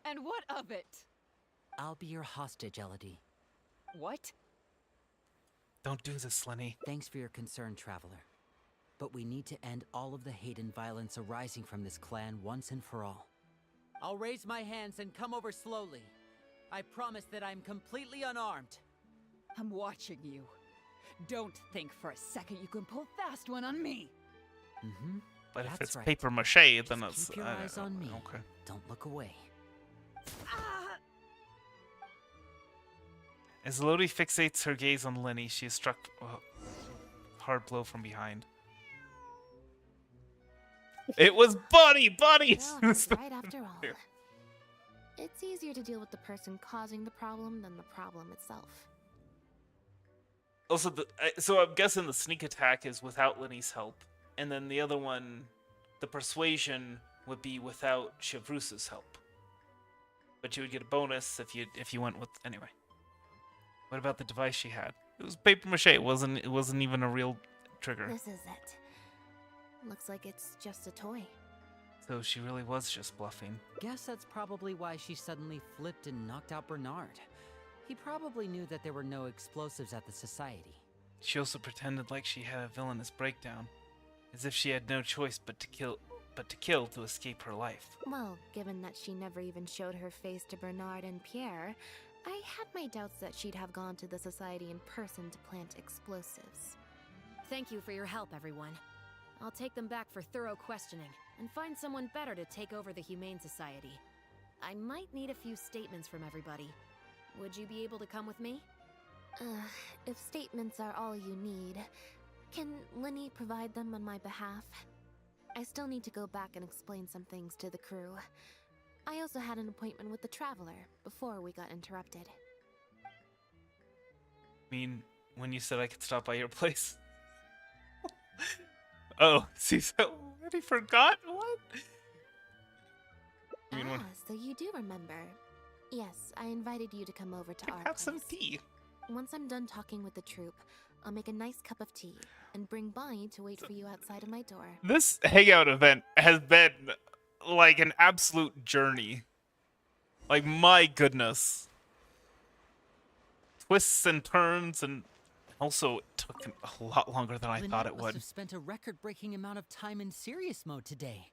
And what of it? I'll be your hostage, Elodie. What? Don't do this, Linny. Thanks for your concern, Traveler. But we need to end all of the hate and violence arising from this clan once and for all. I'll raise my hands and come over slowly. I promise that I'm completely unarmed. I'm watching you. Don't think for a second you can pull a fast one on me. Mm-hmm. But if That's it's right. paper mache, then Just it's... keep your eyes on me. Okay. Don't look away. As Elodie fixates her gaze on Linny, she is struck a hard blow from behind. It was Buddy! Well, it's right after all. It's easier to deal with the person causing the problem than the problem itself. Also, so I'm guessing the sneak attack is without Linny's help, and then the other one, the persuasion, would be without Chevreuse's help. But you would get a bonus if you went with anyway. What about the device she had? It was paper mache. It wasn't even a real trigger. This is it. Looks like it's just a toy. So she really was just bluffing. Guess that's probably why she suddenly flipped and knocked out Bernard. He probably knew that there were no explosives at the society. She also pretended like she had a villainous breakdown, as if she had no choice but to kill to escape her life. Well, given that she never even showed her face to Bernard and Pierre, I had my doubts that she'd have gone to the society in person to plant explosives. Thank you for your help, everyone. I'll take them back for thorough questioning and find someone better to take over the Humane Society. I might need a few statements from everybody. Would you be able to come with me? If statements are all you need, can Linny provide them on my behalf? I still need to go back and explain some things to the crew. I also had an appointment with the Traveler before we got interrupted. I mean, when you said I could stop by your place. Oh, see, so already forgot? What? I mean, So you do remember. Yes, I invited you to come over to our have place. some tea. Once I'm done talking with the troop, I'll make a nice cup of tea and bring Bonnie to wait for you outside of my door. This hangout event has been like an absolute journey. Like, my goodness. Twists and turns, and also it took a lot longer than I thought it Must would. have spent a record-breaking amount of time in serious mode today.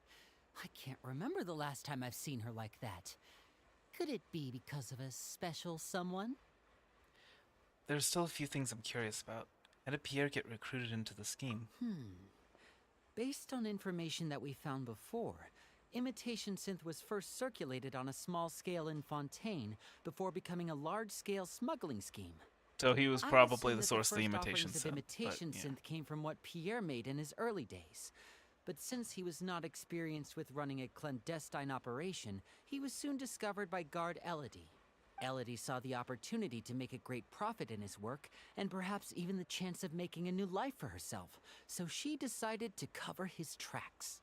I can't remember the last time I've seen her like that. Could it be because of a special someone? there's still a few things I'm curious about. How did Pierre get recruited into the scheme? Based on information that we found before, imitation synth was first circulated on a small scale in Fontaine before becoming a large-scale smuggling scheme. So he was I probably assume the that source of the first imitation offerings synth. of imitation but, yeah. synth came from what Pierre made in his early days. But since he was not experienced with running a clandestine operation, he was soon discovered by guard Elodie. Elodie saw the opportunity to make a great profit in his work, and perhaps even the chance of making a new life for herself, so she decided to cover his tracks.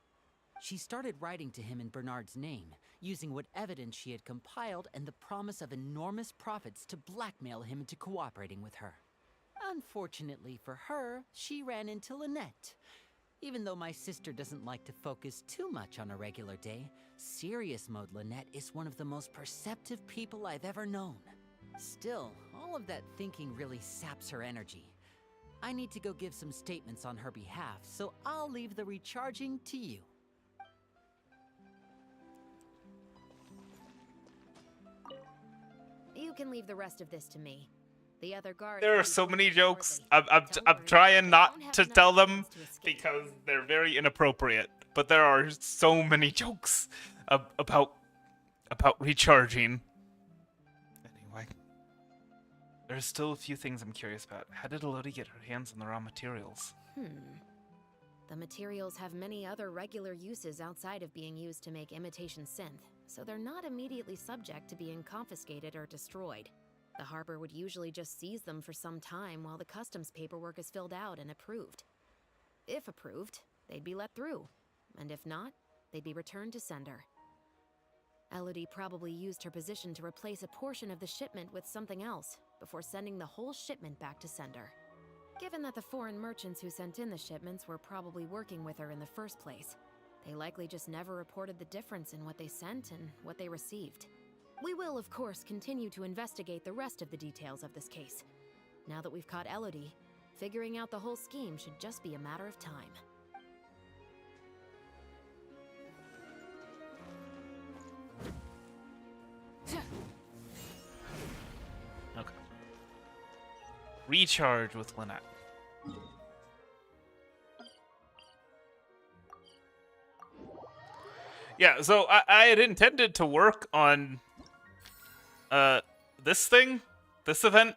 She started writing to him in Bernard's name, using what evidence she had compiled and the promise of enormous profits to blackmail him into cooperating with her. Unfortunately for her, she ran into Lynette. Even though my sister doesn't like to focus too much on a regular day, serious mode Lynette is one of the most perceptive people I've ever known. Still, all of that thinking really saps her energy. I need to go give some statements on her behalf, so I'll leave the recharging to you. You can leave the rest of this to me. The other guards. There are so many jokes. I'm trying not to tell them because they're very inappropriate. But there are so many jokes about recharging. Anyway, there's still a few things I'm curious about. How did Elodie get her hands on the raw materials? The materials have many other regular uses outside of being used to make imitation synth, so they're not immediately subject to being confiscated or destroyed. The harbor would usually just seize them for some time while the customs paperwork is filled out and approved. If approved, they'd be let through, and if not, they'd be returned to sender. Elodie probably used her position to replace a portion of the shipment with something else before sending the whole shipment back to sender. Given that the foreign merchants who sent in the shipments were probably working with her in the first place, they likely just never reported the difference in what they sent and what they received. We will, of course, continue to investigate the rest of the details of this case. Now that we've caught Elodie, figuring out the whole scheme should just be a matter of time. Okay. Recharge with Lynette. Yeah, so I had intended to work on this event,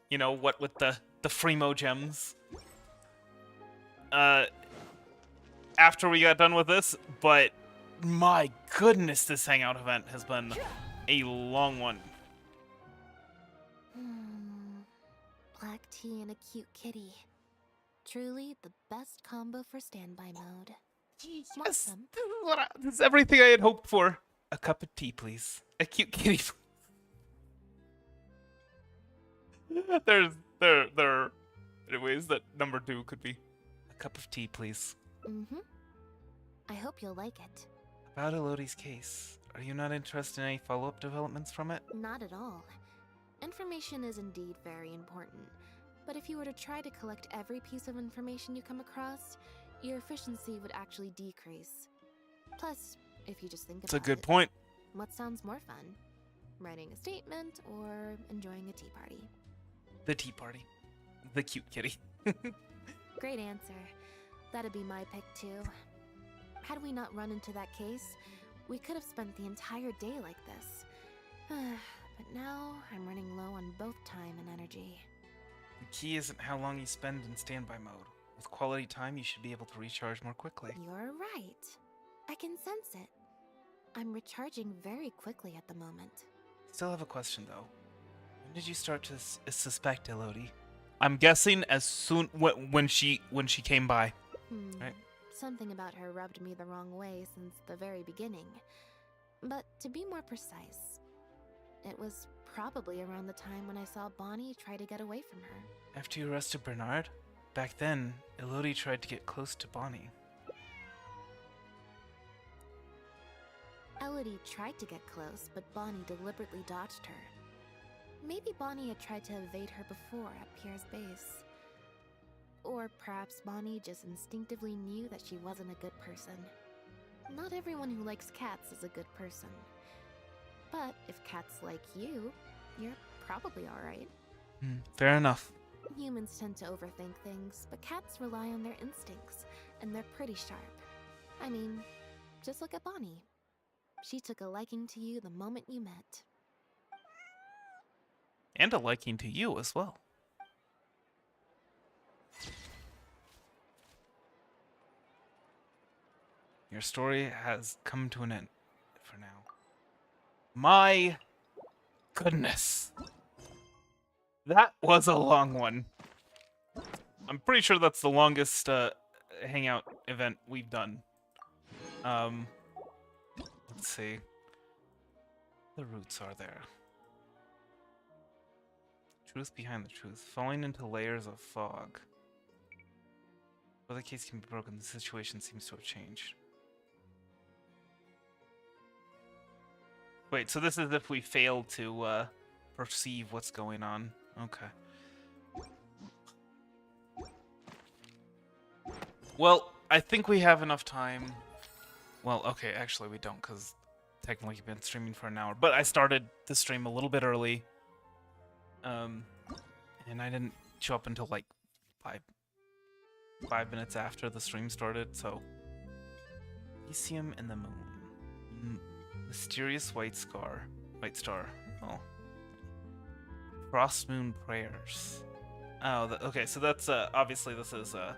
you know, what with the Fremo gems, after we got done with this, but my goodness, this hangout event has been a long one. Black tea and a cute kitty. Truly the best combo for standby mode. Want Yes, some? this is everything I had hoped for. A cup of tea, please. A cute kitty. There are ways that number 2 could be. A cup of tea, please. I hope you'll like it. About Elodie's case, are you not interested in any follow-up developments from it? Not at all. Information is indeed very important, but if you were to try to collect every piece of information you come across, your efficiency would actually decrease. Plus, if you just think about it... That's a good point. What sounds more fun? Writing a statement or enjoying a tea party? The tea party. The cute kitty. Great answer. That'd be my pick too. Had we not run into that case, we could have spent the entire day like this. But now, I'm running low on both time and energy. The key isn't how long you spend in standby mode. With quality time, you should be able to recharge more quickly. You're right. I can sense it. I'm recharging very quickly at the moment. Still have a question, though. When did you start to suspect Elodie? I'm guessing as soon when she came by. Right? Something about her rubbed me the wrong way since the very beginning. But to be more precise, it was probably around the time when I saw Bonnie try to get away from her. After you arrested Bernard? Back then, Elodie tried to get close to Bonnie. Elodie tried to get close, but Bonnie deliberately dodged her. Maybe Bonnie had tried to evade her before at Pierre's base. Or perhaps Bonnie just instinctively knew that she wasn't a good person. Not everyone who likes cats is a good person. But if cats like you, you're probably alright. Fair enough. Humans tend to overthink things, but cats rely on their instincts, and they're pretty sharp. I mean, just look at Bonnie. She took a liking to you the moment you met. And a liking to you as well. Your story has come to an end for now. My goodness. That was a long one. I'm pretty sure that's the longest hangout event we've done. Let's see. The roots are there. Truth behind the truth. Falling into layers of fog. Whether the case can be broken, the situation seems to have changed. Wait, so this is if we fail to perceive what's going on. Okay. Well, I think we have enough time. Well, okay, actually we don't, because technically we've been streaming for an hour. But I started the stream a little bit early. And I didn't show up until like 5 minutes after the stream started, so... Elysium and the moon. Mysterious white star. Oh. Frost moon prayers. Oh, okay, so that's, obviously this is, oh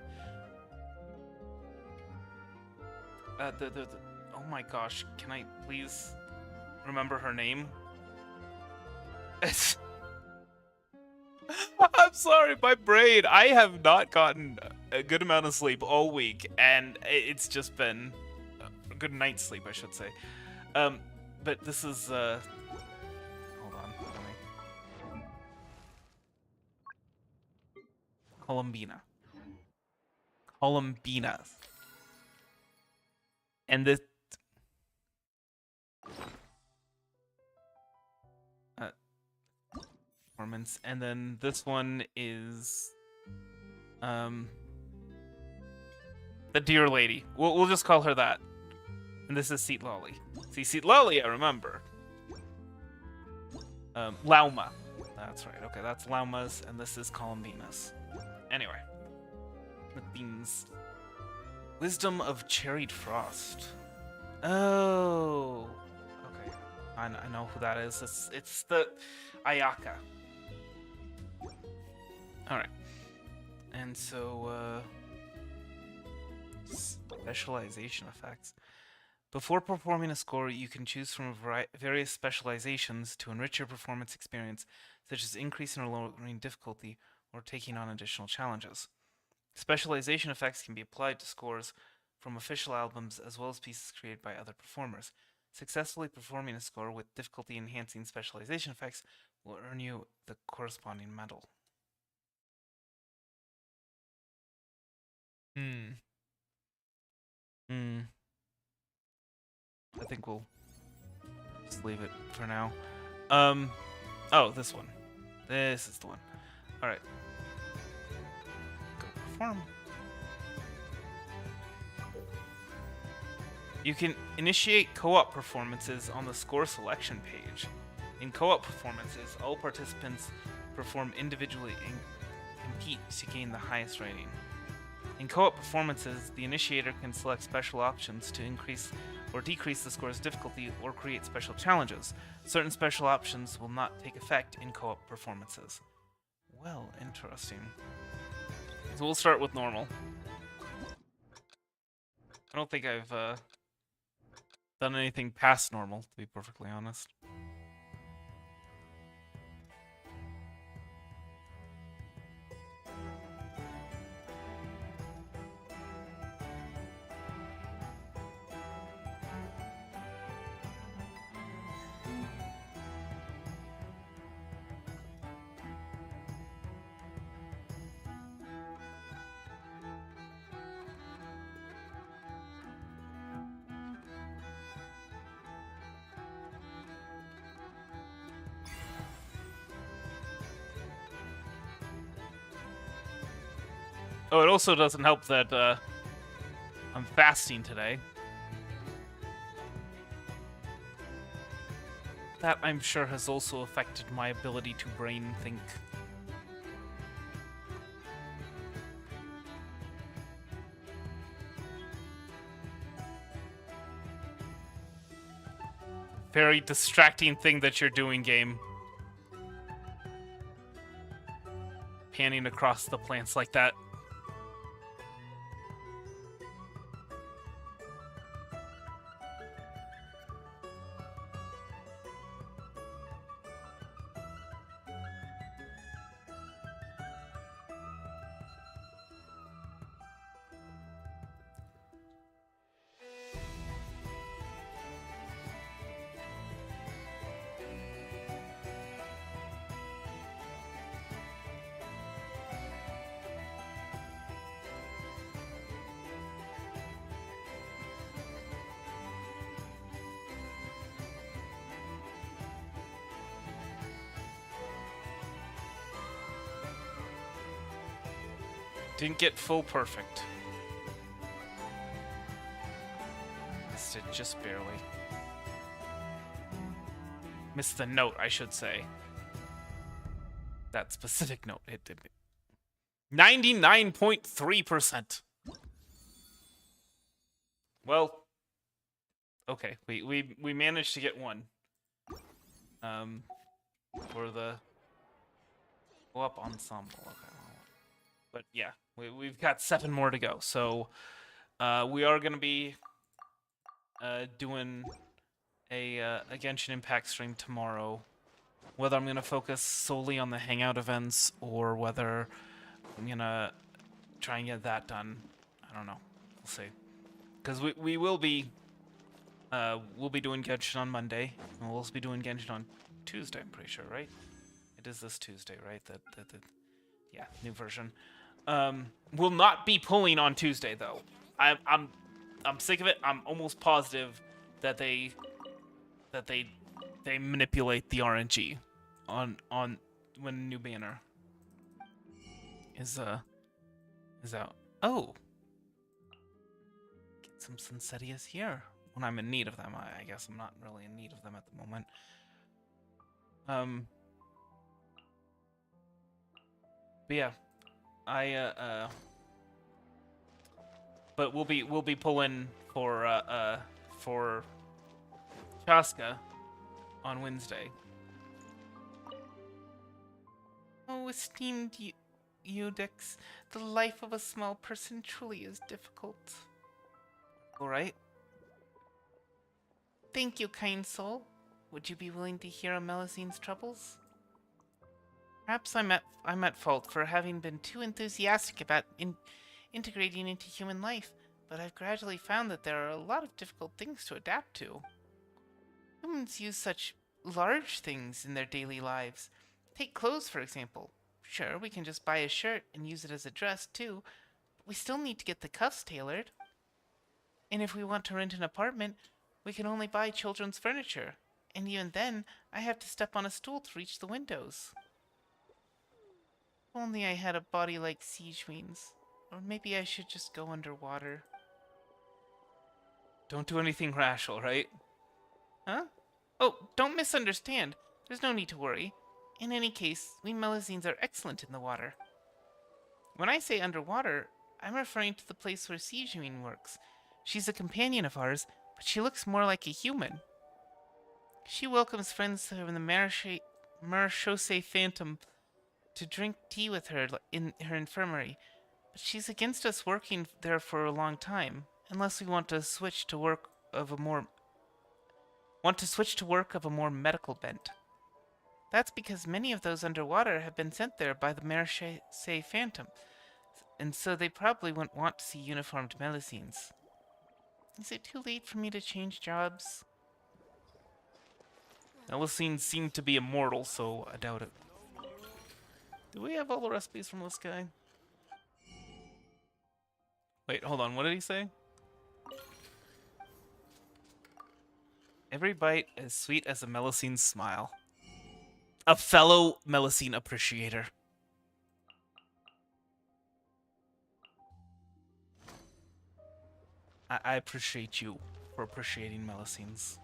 my gosh, can I please remember her name? It's... I'm sorry, my brain. I have not gotten a good amount of sleep all week, and it's just been a good night's sleep, I should say. But this is, hold on, Columbina. And this... performance, and then this one is... the dear lady. We'll just call her that. And this is Seat Lolly. See, Seat Lolly, I remember. Lauma. That's right. Okay, that's Lauma's, and this is Columbina's. Anyway. The themes. Wisdom of Cherried Frost. Oh. Okay. I know who that is. It's the Ayaka. Alright. And so, specialization effects. Before performing a score, you can choose from various specializations to enrich your performance experience, such as increasing or lowering difficulty or taking on additional challenges. Specialization effects can be applied to scores from official albums as well as pieces created by other performers. Successfully performing a score with difficulty-enhancing specialization effects will earn you the corresponding medal. I think we'll just leave it for now. Oh, this one. This is the one. Alright. Go perform. You can initiate co-op performances on the score selection page. In co-op performances, all participants perform individually and compete to gain the highest rating. In co-op performances, the initiator can select special options to increase or decrease the score's difficulty or create special challenges. Certain special options will not take effect in co-op performances. Well, interesting. So we'll start with normal. I don't think I've done anything past normal, to be perfectly honest. Oh, it also doesn't help that I'm fasting today. That, I'm sure, has also affected my ability to brain think Very distracting thing that you're doing, game. Panning across the plants like that. Didn't get full perfect. Missed it just barely. Missed the note, I should say. That specific note. It did. 99.3%. Well, okay. We managed to get one. For the co-op ensemble. Okay. But yeah, we've got 7 more to go. So we are going to be doing a Genshin Impact stream tomorrow. Whether I'm going to focus solely on the Hangout events or whether I'm going to try and get that done, I don't know. We'll see. Because we will be we'll be doing Genshin on Monday, and we'll also be doing Genshin on Tuesday, I'm pretty sure, right? It is this Tuesday, right? Yeah, new version. Will not be pulling on Tuesday though. I'm sick of it. I'm almost positive that they manipulate the RNG on when a new banner is out. Oh, get some Sunsettias here when I'm in need of them. I guess I'm not really in need of them at the moment. But yeah. But we'll be pulling for Chaska on Wednesday. Oh, esteemed Udix, the life of a small person truly is difficult. All right. Thank you, kind soul. Would you be willing to hear of Melusine's troubles? Perhaps I'm at fault for having been too enthusiastic about integrating into human life, but I've gradually found that there are a lot of difficult things to adapt to. Humans use such large things in their daily lives. Take clothes, for example. Sure, we can just buy a shirt and use it as a dress, too, but we still need to get the cuffs tailored. And if we want to rent an apartment, we can only buy children's furniture, and even then, I have to step on a stool to reach the windows. If only I had a body like Sijuin's. Or maybe I should just go underwater. Don't do anything rash, alright? Huh? Oh, don't misunderstand. There's no need to worry. In any case, we Melusines are excellent in the water. When I say underwater, I'm referring to the place where Sijuin works. She's a companion of ours, but she looks more like a human. She welcomes friends from the Marechaussee Phantom to drink tea with her in her infirmary, but she's against us working there for a long time, unless we want to switch to work of a more medical bent. That's because many of those underwater have been sent there by the Marechaussee Phantom, and so they probably wouldn't want to see uniformed Melusines. Is it too late for me to change jobs? Melusines seem to be immortal, so I doubt it. Do we have all the recipes from this guy? Wait, hold on. What did he say? Every bite as sweet as a Melusine's smile. A fellow Melusine appreciator. I appreciate you for appreciating Melusines.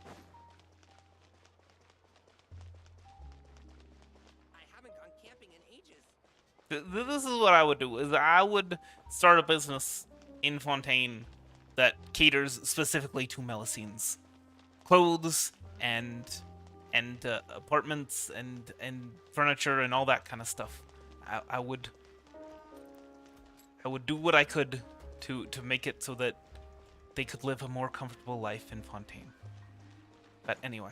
This is what I would do, is I would start a business in Fontaine that caters specifically to Melusines. Clothes and apartments and furniture and all that kind of stuff. I would do what I could to make it so that they could live a more comfortable life in Fontaine. But anyway.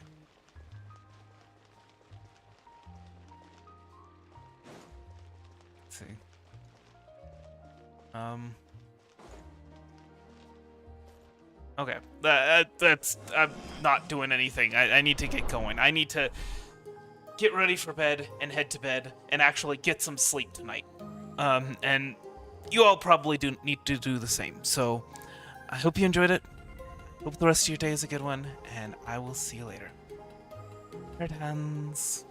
Let's see. Okay. That's... I'm not doing anything. I need to get going. I need to get ready for bed and head to bed and actually get some sleep tonight. And you all probably do need to do the same. So I hope you enjoyed it. Hope the rest of your day is a good one, and I will see you later. Red hands.